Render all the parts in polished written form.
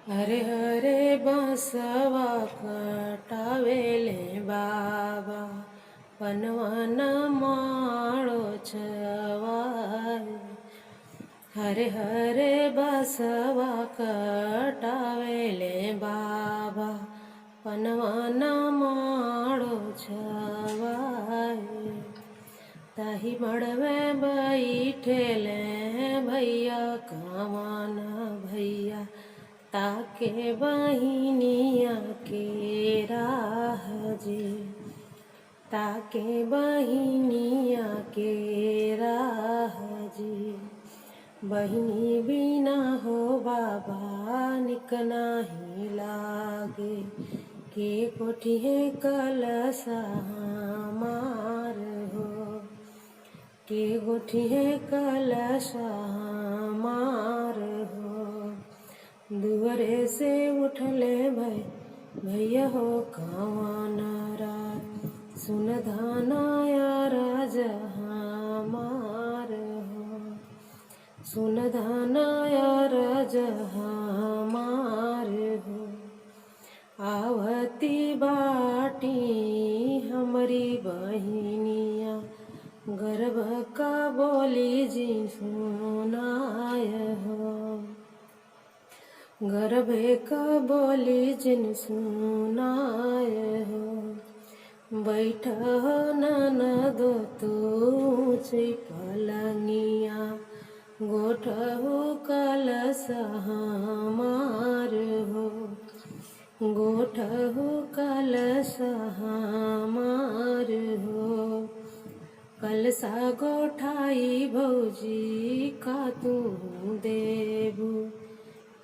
हरे हरे बसवा कटावेले बाबा पनवन माळो छवाय। हरे हरे बसवा कटावेले बाबा पनवन माळो छवाय। ताही मड़वे बैठेले भैया कमान भैया ताके बहिनिया के राह जे। ताके बहिनिया के राह जे। बहिनी बिना हो बाबा निक नाही लागे। के कोठी है कलसा हमार हो। के गोठी है कलशा हमार हो। दुआरे से उठले भैया हो कवन रात। सुन धानाया राजा हमार हो। सुन धानाया राजा हमार हो। आवती बाटी हमारी बहिनिया गर्भ का बोली जी सुनाय हो। गर्भ का बोली जिन सुनाय हो। बैठ हो ननदो तू पलंगिया गोठ हो कलश हमार हो। गोठ हो कलश हमार हो। कलसा गोठाई भौजी का तू देबू।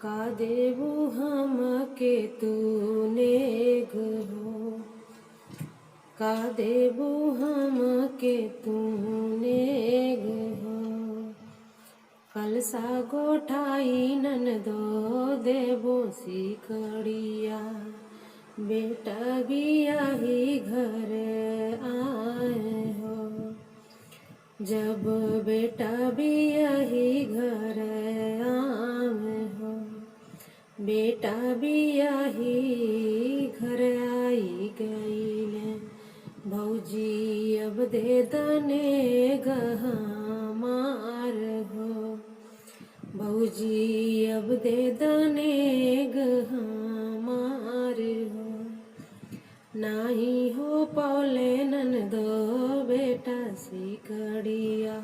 का देबू हम के तू नेग हो। का देबू हम के तू नेग हो। कलसा गोठाई ननदो देबो सिकड़िया। बेटा बियाही घर आए हो। जब बेटा बियाही घर आए हो। बेटा बियाही घर आई गईले भौजी अब दे दने गहमार हो। भौजी अब दे दने गहमार हो। नाही हो पौले ननदो बेटा सिकड़िया।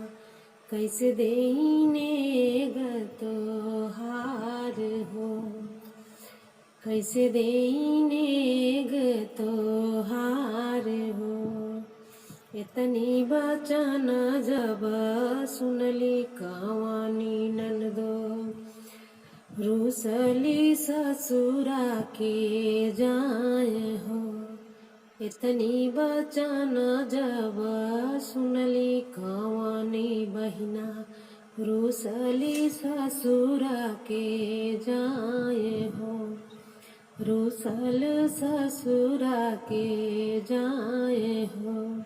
कैसे देने गतो हार हो। कैसे देने गतो हार हो। इतनी बचन जब सुनली कवानी ननदो रूसली ससुरा के जाए हो। इतनी बचन जब सुनली कवानी बहिना रूसली ससुरा के जाए हो। रूसल ससुरा के जाए हो।